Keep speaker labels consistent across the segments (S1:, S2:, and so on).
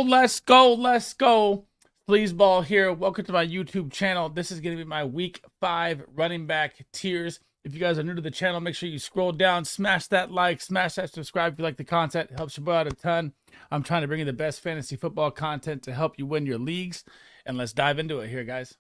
S1: go, let's go, let's go. SleezBall here. Welcome to my YouTube channel. This is going to be my week 5 running back tiers. If you guys are new to the channel, make sure you scroll down, smash that like, smash that subscribe if you like the content. It helps your boy out a ton. I'm trying to bring you the best fantasy football content to help you win your leagues. And let's dive into it here, guys.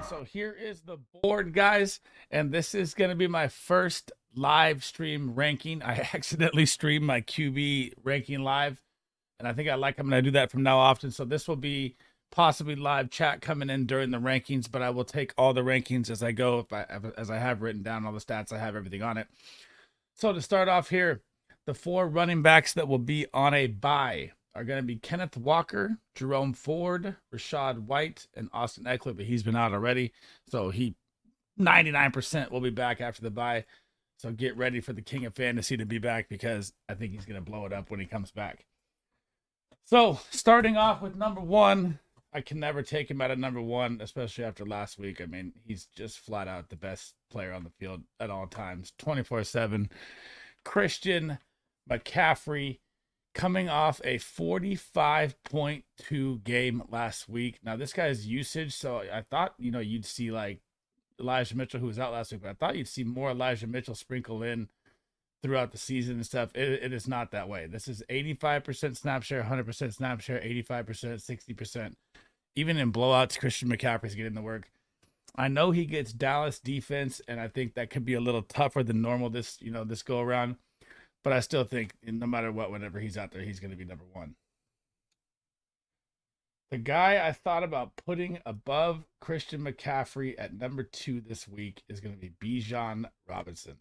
S1: So here is the board, guys, and this is going to be my first live stream ranking. I accidentally streamed my QB ranking live, and I think I'm going to do that from now often. So this will be possibly live chat coming in during the rankings, but I will take all the rankings as I go, as I have written down all the stats. I have everything on it. So to start off here, the 4 running backs that will be on a bye are going to be Kenneth Walker, Jerome Ford, Rashad White, and Austin Eckler, but he's been out already. So he 99% will be back after the bye. So get ready for the King of Fantasy to be back, because I think he's going to blow it up when he comes back. So starting off with number 1, I can never take him out of number 1, especially after last week. I mean, he's just flat out the best player on the field at all times, 24/7. Christian McCaffrey, coming off a 45.2 game last week. Now, this guy's usage, so I thought, you'd see like Elijah Mitchell, who was out last week, but I thought you'd see more Elijah Mitchell sprinkle in throughout the season and stuff. It is not that way. This is 85% snap share, 100% snap share, 85%, 60%. Even in blowouts, Christian McCaffrey's getting the work. I know he gets Dallas defense, and I think that could be a little tougher than normal this go around. But I still think no matter what, whenever he's out there, he's going to be number 1. The guy I thought about putting above Christian McCaffrey at number 2 this week is going to be Bijan Robinson.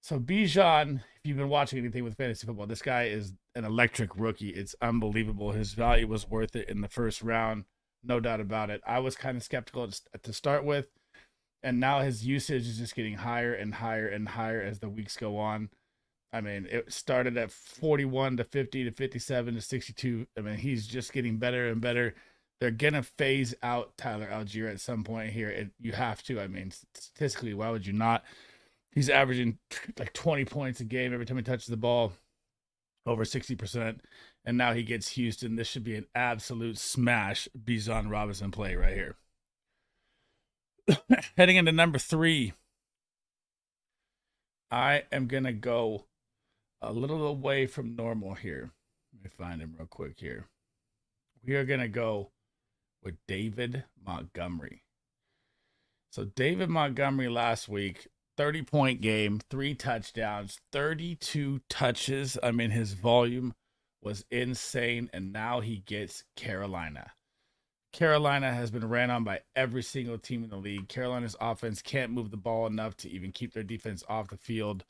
S1: So Bijan, if you've been watching anything with fantasy football, this guy is an electric rookie. It's unbelievable. His value was worth it in the first round, no doubt about it. I was kind of skeptical to start with, and now his usage is just getting higher and higher and higher as the weeks go on. I mean, it started at 41 to 50 to 57 to 62. I mean, he's just getting better and better. They're going to phase out Tyler Algier at some point here. You have to. I mean, statistically, why would you not? He's averaging like 20 points a game every time he touches the ball, over 60%. And now he gets Houston. This should be an absolute smash Bijan Robinson play right here. Heading into number 3, I am going to go a little away from normal here. Let me find him real quick here. We are going to go with David Montgomery. So David Montgomery last week, 30-point game, 3 touchdowns, 32 touches. I mean, his volume was insane, and now he gets Carolina. Carolina has been ran on by every single team in the league. Carolina's offense can't move the ball enough to even keep their defense off the field.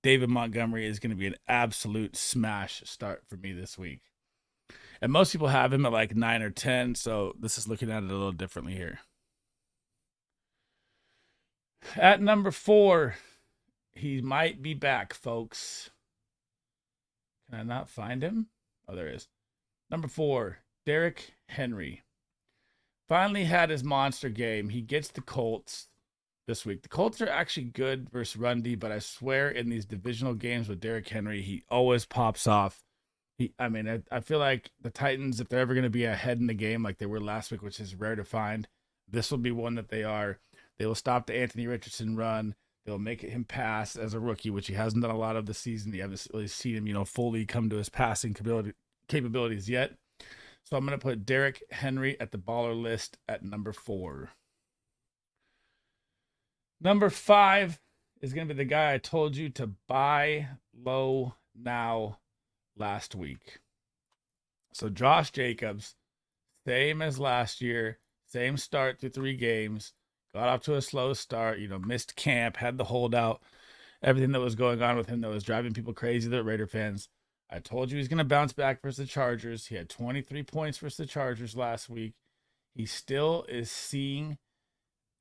S1: David Montgomery is going to be an absolute smash start for me this week. And most people have him at like 9 or 10, so this is looking at it a little differently here. At number 4, he might be back, folks. Can I not find him? Oh, there he is. Number 4, Derrick Henry. Finally had his monster game. He gets the Colts this week. The Colts are actually good versus run D, but I swear in these divisional games with Derrick Henry, he always pops off. I feel like the Titans, if they're ever going to be ahead in the game like they were last week, which is rare to find, this will be one that they are. They will stop the Anthony Richardson run. They'll make him pass as a rookie, which he hasn't done a lot of the season. You haven't really seen him, fully come to his passing capabilities yet. So I'm going to put Derrick Henry at the baller list at number 4. Number 5 is going to be the guy I told you to buy low now last week. So Josh Jacobs, same as last year, same start through 3 games, got off to a slow start, missed camp, had the holdout, everything that was going on with him that was driving people crazy, the Raider fans. I told you he's going to bounce back versus the Chargers. He had 23 points versus the Chargers last week. He still is seeing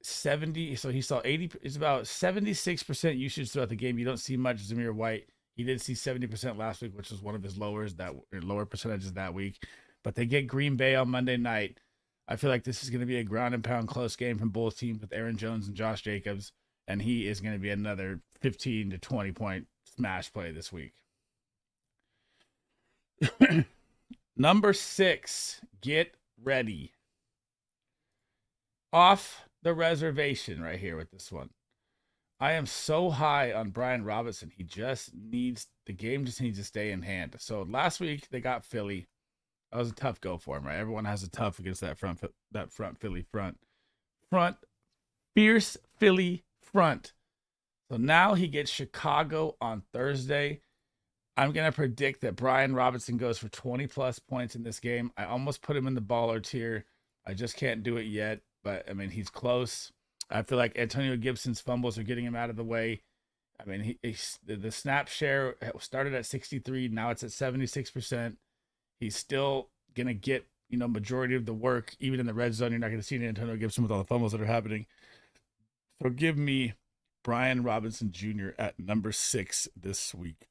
S1: 70. So he saw 80. It's about 76% usage throughout the game. You don't see much Zamir White. He did see 70% last week, which was one of his lower percentages that week. But they get Green Bay on Monday night. I feel like this is going to be a ground and pound close game from both teams with Aaron Jones and Josh Jacobs, and he is going to be another 15 to 20 point smash play this week. Number 6, get ready. Off the reservation right here with this one. I am so high on Brian Robinson. He just needs, the game just needs to stay in hand. So last week they got Philly. That was a tough go for him, right? Everyone has a tough against that front Philly front. Fierce Philly front. So now he gets Chicago on Thursday. I'm going to predict that Brian Robinson goes for 20 plus points in this game. I almost put him in the baller tier. I just can't do it yet, but I mean, he's close. I feel like Antonio Gibson's fumbles are getting him out of the way. I mean, the snap share started at 63. Now it's at 76%. He's still going to get, majority of the work. Even in the red zone, you're not going to see Antonio Gibson with all the fumbles that are happening. So give me Brian Robinson Jr. at number 6 this week.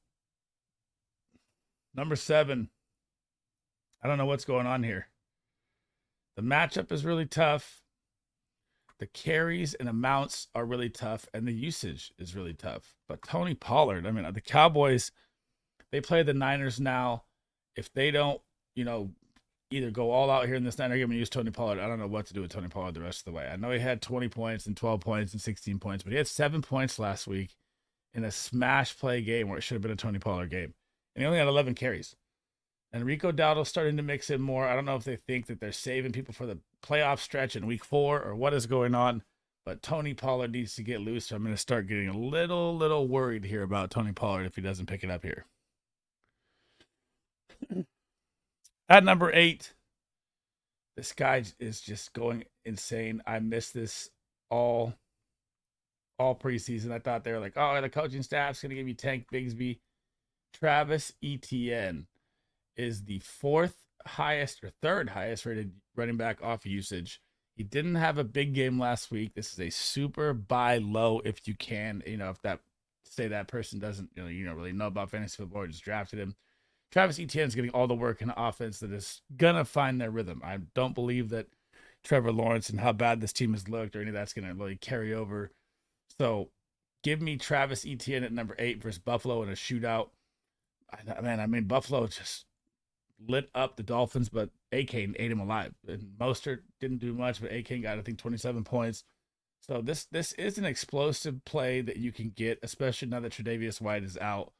S1: Number 7, I don't know what's going on here. The matchup is really tough. The carries and amounts are really tough, and the usage is really tough. But Tony Pollard, I mean, the Cowboys, they play the Niners now. If they don't, either go all out here in this Niner game and use Tony Pollard, I don't know what to do with Tony Pollard the rest of the way. I know he had 20 points and 12 points and 16 points, but he had 7 points last week in a smash play game where it should have been a Tony Pollard game. And he only had 11 carries. And Rico Dowdle's starting to mix in more. I don't know if they think that they're saving people for the playoff stretch in week 4 or what is going on. But Tony Pollard needs to get loose. So I'm going to start getting a little worried here about Tony Pollard if he doesn't pick it up here. At number 8, this guy is just going insane. I missed this all preseason. I thought they were like, oh, the coaching staff's going to give you Tank Bigsby. Travis Etienne is the 4th highest or 3rd highest rated running back off usage. He didn't have a big game last week. This is a super buy low if you can. If that person doesn't, you don't really know about fantasy football or just drafted him. Travis Etienne's getting all the work in an offense that is gonna find their rhythm. I don't believe that Trevor Lawrence and how bad this team has looked or any of that's gonna really carry over. So give me Travis Etienne at number 8 versus Buffalo in a shootout. Buffalo just lit up the Dolphins, but A-Kane ate him alive. And Mostert didn't do much, but A-Kane got, I think, 27 points. So this is an explosive play that you can get, especially now that Tre'Davious White is out.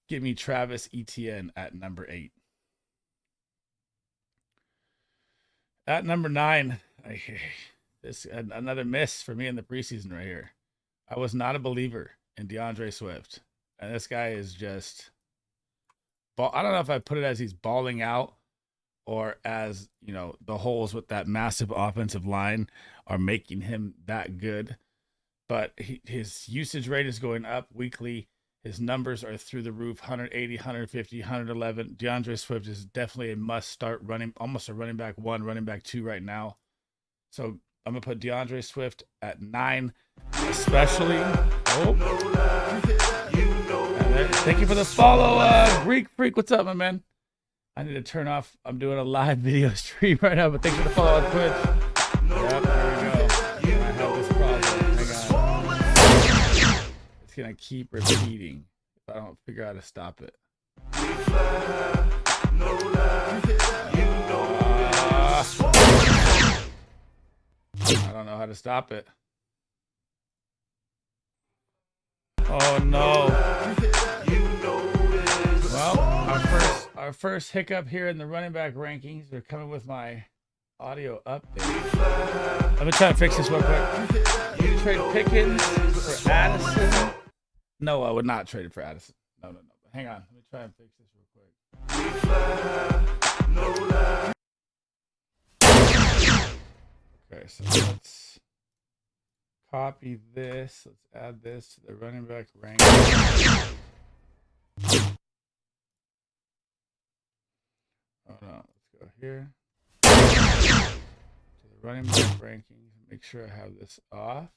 S1: Give me Travis Etienne at number 8. At number 9, this another miss for me in the preseason right here. I was not a believer in DeAndre Swift. And this guy is just... I don't know if I put it as he's balling out or as, the holes with that massive offensive line are making him that good. But his usage rate is going up weekly. His numbers are through the roof, 180, 150, 111. DeAndre Swift is definitely a must-start running, almost a running back 1, running back 2 right now. So I'm going to put DeAndre Swift at 9, especially... Thank you for the follow, Greek Freak. What's up, my man? I need to turn off. I'm doing a live video stream right now, but thanks for the follow on Twitch. Yep, there we go. I have this problem. Hang on. It's going to keep repeating if I don't figure out how to stop it. I don't know how to stop it. Oh, no. Well, our first hiccup here in the running back rankings. They're coming with my audio update. Let me try and fix this real quick. Would you trade Pickens for Addison? No, I would not trade it for Addison. No. Hang on. Let me try and fix this real quick. Okay, so let's copy this. Let's add this to the running back rankings. Hold on, let's go here to the running back rankings. Make sure I have this off.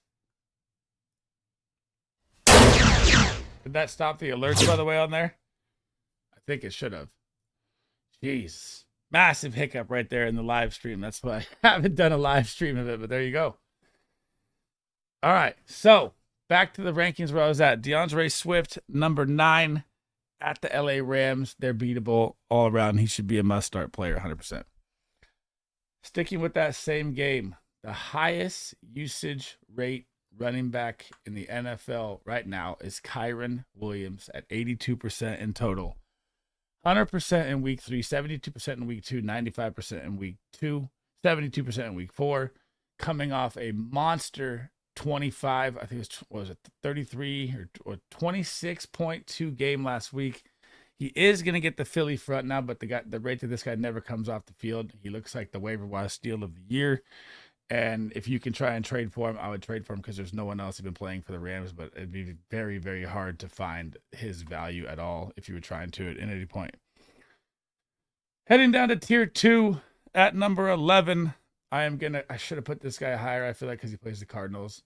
S1: Did that stop the alerts, by the way, on there? I think it should have. Jeez. Massive hiccup right there in the live stream. That's why I haven't done a live stream of it, but there you go. All right. So back to the rankings where I was at. DeAndre Swift, number 9 at the LA Rams. They're beatable all around. He should be a must-start player, 100%. Sticking with that same game, the highest usage rate running back in the NFL right now is Kyren Williams at 82% in total. 100% in week 3, 72% in week 2, 95% in week 2, 72% in week 4, coming off a monster 25, I think it was 33 or 26.2 game last week. He is going to get the Philly front now, but the rate that this guy never comes off the field. He looks like the waiver wire steal of the year. And if you can try and trade for him, I would trade for him because there's no one else who's been playing for the Rams, but it'd be very, very hard to find his value at all if you were trying to at any point. Heading down to tier 2 at number 11, I should have put this guy higher, I feel like, because he plays the Cardinals.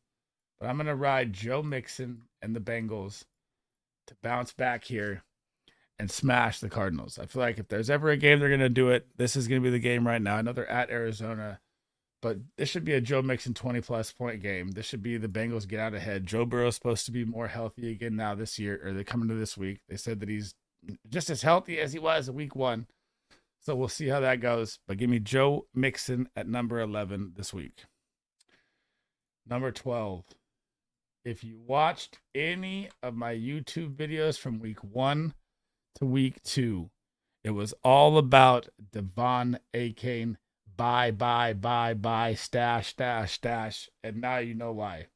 S1: But I'm going to ride Joe Mixon and the Bengals to bounce back here and smash the Cardinals. I feel like if there's ever a game they're going to do it, this is going to be the game right now. I know they're at Arizona, but this should be a Joe Mixon 20-plus point game. This should be the Bengals get out ahead. Joe Burrow's supposed to be more healthy again now this year, or they're coming to this week. They said that he's just as healthy as he was in week 1. So we'll see how that goes. But give me Joe Mixon at number 11 this week. Number 12. If you watched any of my YouTube videos from week 1 to week 2, it was all about Devon Achane. Buy, stash. And now you know why.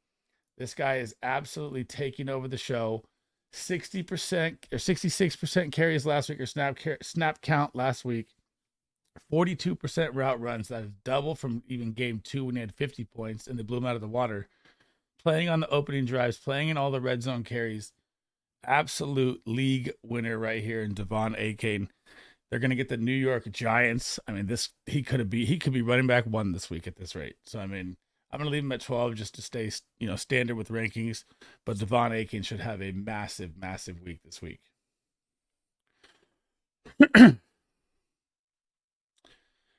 S1: This guy is absolutely taking over the show. 60% or 66% carries last week, or snap count last week. 42% route runs. That is double from even game 2 when he had 50 points and they blew him out of the water. Playing on the opening drives, playing in all the red zone carries. Absolute league winner right here in Devon Achane. They're going to get the New York Giants. I mean, he could be running back 1 this week at this rate. So, I mean, I'm going to leave him at 12 just to stay, standard with rankings. But Devon Achane should have a massive, massive week this week.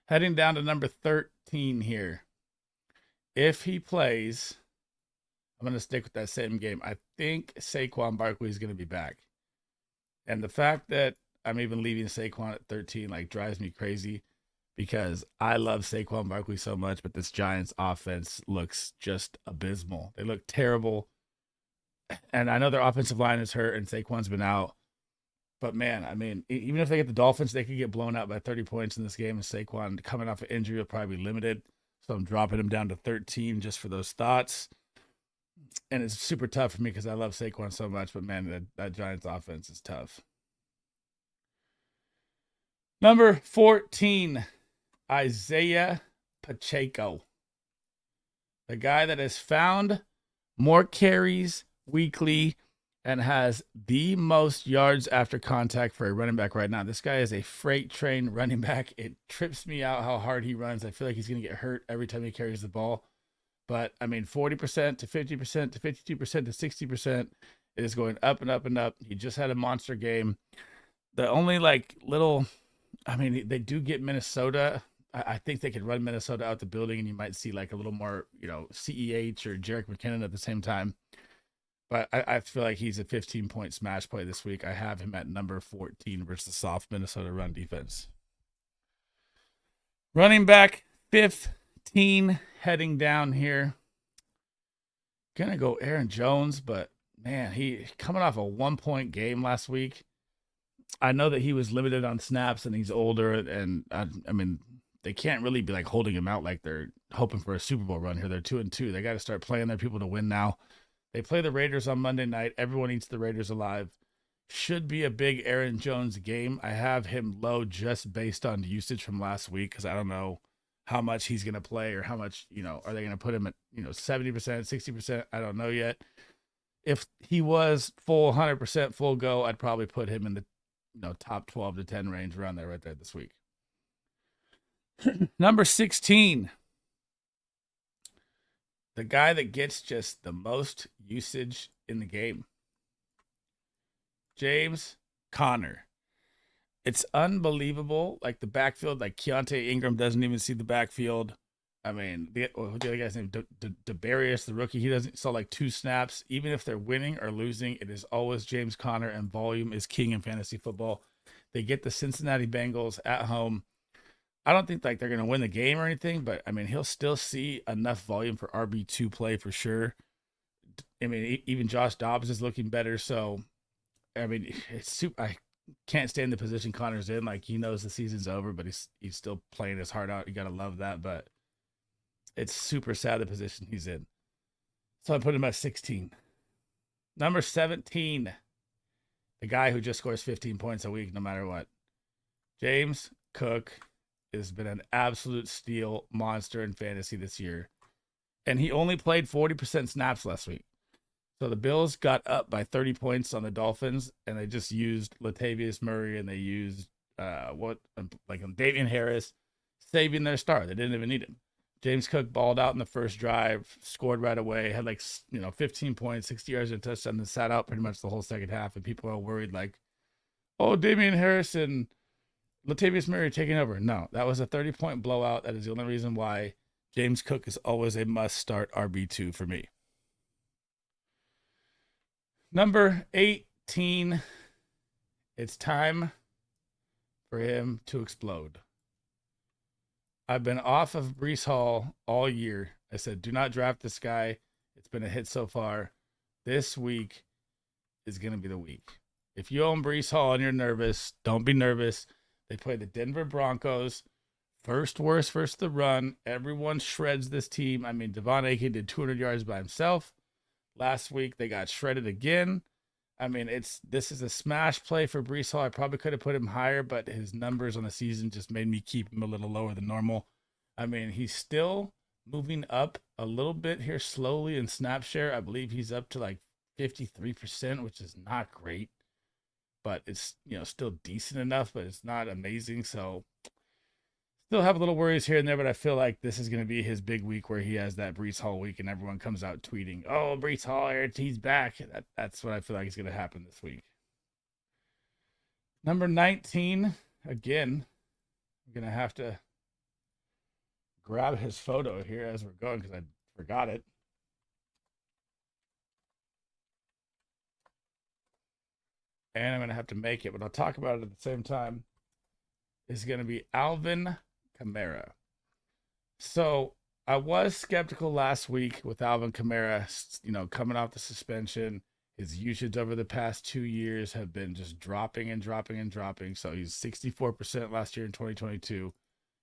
S1: Heading down to number 13 here. If he plays, I'm going to stick with that same game. I think Saquon Barkley is going to be back. And the fact that I'm even leaving Saquon at 13 drives me crazy, because I love Saquon Barkley so much, but this Giants offense looks just abysmal. They look terrible. And I know their offensive line is hurt and Saquon's been out. But man, I mean, even if they get the Dolphins, they could get blown out by 30 points in this game. And Saquon, coming off an injury, will probably be limited. So I'm dropping him down to 13 just for those thoughts. And it's super tough for me because I love Saquon so much. But man, that Giants offense is tough. Number 14, Isaiah Pacheco. The guy that has found more carries weekly and has the most yards after contact for a running back right now. This guy is a freight train running back. It trips me out how hard he runs. I feel like he's going to get hurt every time he carries the ball. But, I mean, 40% to 50% to 52% to 60%. It is going up and up and up. He just had a monster game. The only, they do get Minnesota. I think they could run Minnesota out the building, and you might see, a little more, CEH or Jerick McKinnon at the same time. But I feel like he's a 15-point smash play this week. I have him at number 14 versus the soft Minnesota run defense. Running back 15 heading down here. Gonna go Aaron Jones, but man, he coming off a 1-point game last week. I know that he was limited on snaps and he's older, and I mean, they can't really be holding him out like they're hoping for a Super Bowl run here. They're 2-2. They got to start playing their people to win now. They play the Raiders on Monday night. Everyone eats the Raiders alive. Should be a big Aaron Jones game. I have him low just based on usage from last week because I don't know how much he's going to play or how much, are they going to put him at, 70%, 60%? I don't know yet. If he was full 100% full go, I'd probably put him in the top 12 to 10 range around there right there this week. Number 16. The guy that gets just the most usage in the game. James Conner. it's unbelievable. Like the backfield, like Keontae Ingram doesn't even see the backfield. I mean, the other guy's name, DeBarius, the rookie, he doesn't saw like 2 snaps. Even if they're winning or losing, it is always James Conner, and volume is king in fantasy football. They get the Cincinnati Bengals at home. I don't think like they're gonna win the game or anything, but I mean he'll still see enough volume for RB2 play for sure. I mean even Josh Dobbs is looking better, so I mean it's super. I can't stand the position Connor's in. Like he knows the season's over, but he's still playing his heart out. You gotta love that, but it's super sad the position he's in. So I put him at 16. Number 17, the guy who just scores 15 points a week no matter what. James Cook has been an absolute steal monster in fantasy this year. And he only played 40% snaps last week. So the Bills got up by 30 points on the Dolphins, and they just used Latavius Murray and they used Davian Harris, saving their star. They didn't even need him. James Cook balled out in the first drive, scored right away, had 15 points, 60 yards and a touchdown, and sat out pretty much the whole second half. And people are worried like, oh, Damian Harris and Latavius Murray taking over. No, that was a 30-point blowout. That is the only reason why James Cook is always a must-start RB2 for me. Number 18, it's time for him to explode. I've been off of Breece Hall all year. I said, do not draft this guy. It's been a hit so far. This week is going to be the week. If you own Breece Hall and you're nervous, don't be nervous. They play the Denver Broncos. First worst versus the run. Everyone shreds this team. I mean, Devon Achane did 200 yards by himself. Last week, they got shredded again. I mean, this is a smash play for Breece Hall. I probably could have put him higher, but his numbers on the season just made me keep him a little lower than normal. I mean, he's still moving up a little bit here slowly in snap share. I believe he's up to like 53%, which is not great, but it's, still decent enough, but it's not amazing. So still have a little worries here and there, but I feel like this is going to be his big week where he has that Breece Hall week and everyone comes out tweeting, oh, Breece Hall, he's back. That's what I feel like is going to happen this week. Number 19, again, I'm going to have to grab his photo here as we're going because I forgot it. And I'm going to have to make it, but I'll talk about it at the same time. Is going to be Alvin Kamara. So I was skeptical last week with Alvin Kamara, coming off the suspension. His usage over the past 2 years have been just dropping and dropping and dropping. So he's 64% last year in 2022.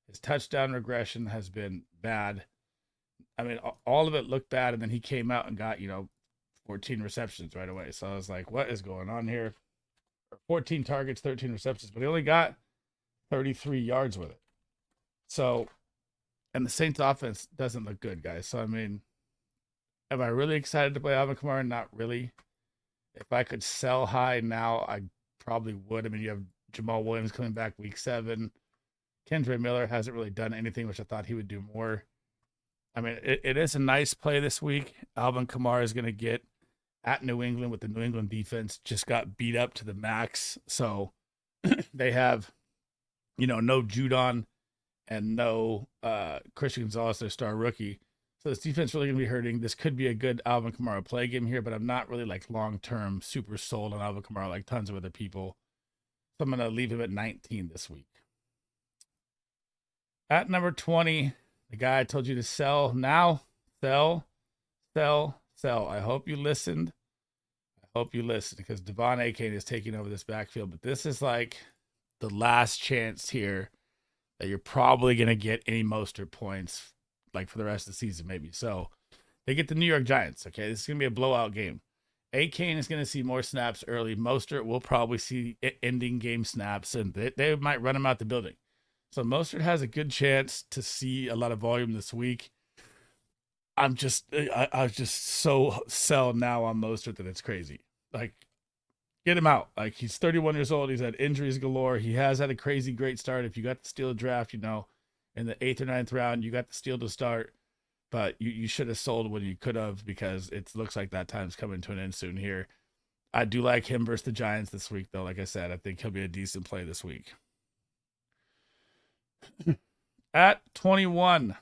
S1: His touchdown regression has been bad. I mean, all of it looked bad, and then he came out and got, 14 receptions right away. So I was like, what is going on here? 14 targets, 13 receptions, but he only got 33 yards with it. So, and the Saints offense doesn't look good, guys. So, I mean, am I really excited to play Alvin Kamara? Not really. If I could sell high now, I probably would. I mean, you have Jamal Williams coming back week 7. Kendre Miller hasn't really done anything, which I thought he would do more. I mean, it is a nice play this week. Alvin Kamara is going to get at New England with the New England defense. Just got beat up to the max. So they have, no Judon and no Christian Gonzalez, their star rookie. So this defense really going to be hurting. This could be a good Alvin Kamara play game here, but I'm not really like long-term super sold on Alvin Kamara like tons of other people. So I'm going to leave him at 19 this week. At number 20, the guy I told you to sell now. Sell. I hope you listened. Because Devon Achane is taking over this backfield. But this is like the last chance here that you're probably going to get any Mostert points like for the rest of the season maybe. So they get the New York Giants, okay? This is going to be a blowout game. Achane is going to see more snaps early. Mostert will probably see ending game snaps, and they might run him out the building. So Mostert has a good chance to see a lot of volume this week. I was just so sell now on Mostert that it's crazy. Like, get him out. Like, he's 31 years old. He's had injuries galore. He has had a crazy great start. If you got the steal to draft, in the 8th or 9th round, you got the steal to start. But you should have sold when you could have, because it looks like that time's coming to an end soon here. I do like him versus the Giants this week, though. Like I said, I think he'll be a decent play this week. At 21.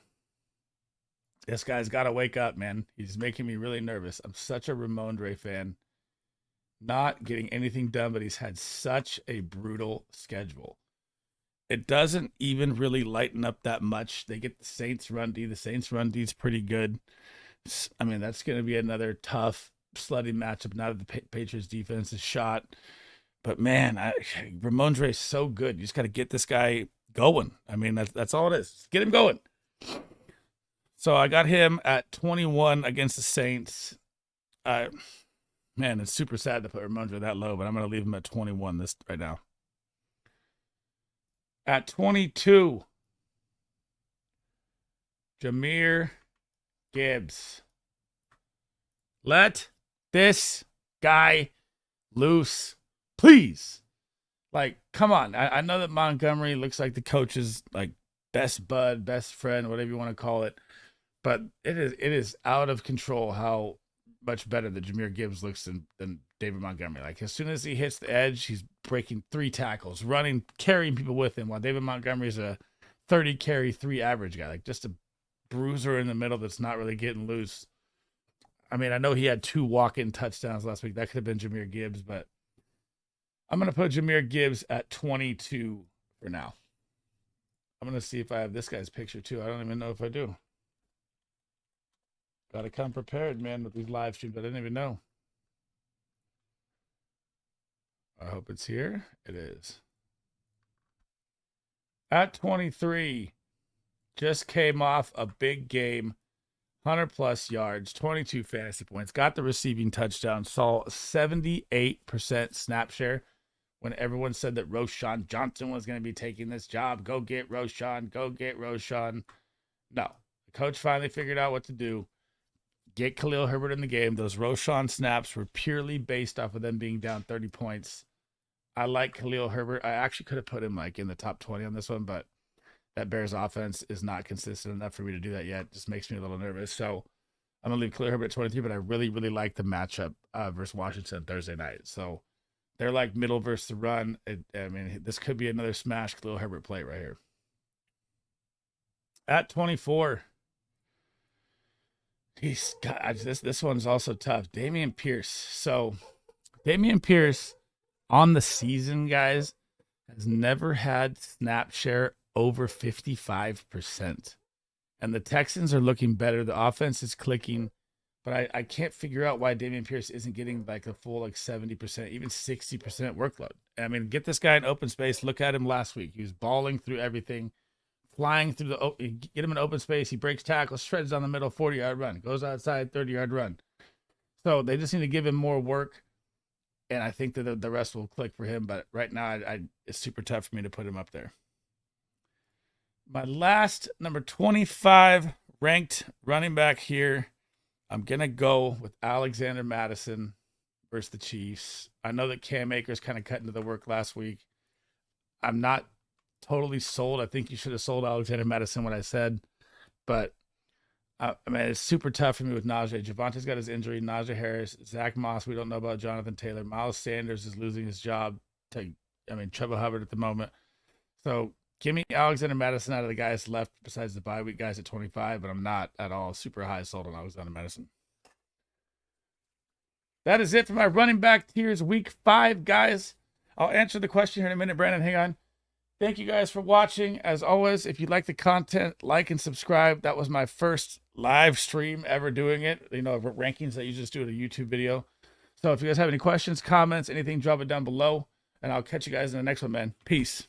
S1: This guy's got to wake up, man. He's making me really nervous. I'm such a Ramondre fan. Not getting anything done, but he's had such a brutal schedule. It doesn't even really lighten up that much. They get the Saints run D. The Saints run D is pretty good. I mean, that's going to be another tough, slutty matchup now that the Patriots defense is shot. But man, Ramondre is so good. You just got to get this guy going. I mean, that's all it is. Just get him going. So I got him at 21 against the Saints. Man, it's super sad to put Ramondre that low, but I'm going to leave him at 21 this right now. At 22, Jahmyr Gibbs. Let this guy loose, please. Like, come on. I know that Montgomery looks like the coach's like best bud, best friend, whatever you want to call it. But it is out of control how much better that Jahmyr Gibbs looks than David Montgomery. Like, as soon as he hits the edge, he's breaking 3 tackles, running, carrying people with him, while David Montgomery is a 30 carry 3 average guy, like just a bruiser in the middle that's not really getting loose. I mean, I know he had 2 walk-in touchdowns last week. That could have been Jahmyr Gibbs, but I'm going to put Jahmyr Gibbs at 22 for now. I'm going to see if I have this guy's picture too. I don't even know if I do. Got to come prepared, man, with these live streams. I didn't even know. I hope it's here. It is. At 23, just came off a big game, 100-plus yards, 22 fantasy points, got the receiving touchdown, saw 78% snap share when everyone said that Roschon Johnson was going to be taking this job. Go get Roschon. Go get Roschon. No. The coach finally figured out what to do. Get Khalil Herbert in the game. Those Roschon snaps were purely based off of them being down 30 points. I like Khalil Herbert. I actually could have put him like in the top 20 on this one, but that Bears offense is not consistent enough for me to do that yet. It just makes me a little nervous. So I'm going to leave Khalil Herbert at 23, but I really, really like the matchup versus Washington Thursday night. So they're like middle versus the run. I mean, this could be another smash Khalil Herbert play right here. At 24, he's got this one's also tough. Dameon Pierce. So Dameon Pierce on the season, guys, has never had snap share over 55%. And the Texans are looking better. The offense is clicking, but I can't figure out why Dameon Pierce isn't getting like a full like 70%, even 60% workload. I mean, get this guy in open space. Look at him last week. He was balling through everything, flying through get him in open space. He breaks tackles, shreds down the middle, 40-yard run, goes outside, 30-yard run. So they just need to give him more work. And I think that the rest will click for him. But right now, it's super tough for me to put him up there. My last, number 25, ranked running back here. I'm going to go with Alexander Mattison versus the Chiefs. I know that Cam Akers kind of cut into the work last week. I'm not totally sold. I think you should have sold Alexander Mattison when I said. But, I mean, it's super tough for me with Najee. Javante's got his injury. Najee Harris, Zach Moss. We don't know about Jonathan Taylor. Miles Sanders is losing his job to, Chuba Hubbard at the moment. So give me Alexander Mattison out of the guys left besides the bye week guys at 25, but I'm not at all super high sold on Alexander Mattison. That is it for my running back tiers week 5, guys. I'll answer the question here in a minute, Brandon. Hang on. Thank you guys for watching. As always, if you like the content, like and subscribe. That was my first live stream ever doing it. Rankings that you just do at a YouTube video. So if you guys have any questions, comments, anything, drop it down below. And I'll catch you guys in the next one, man. Peace.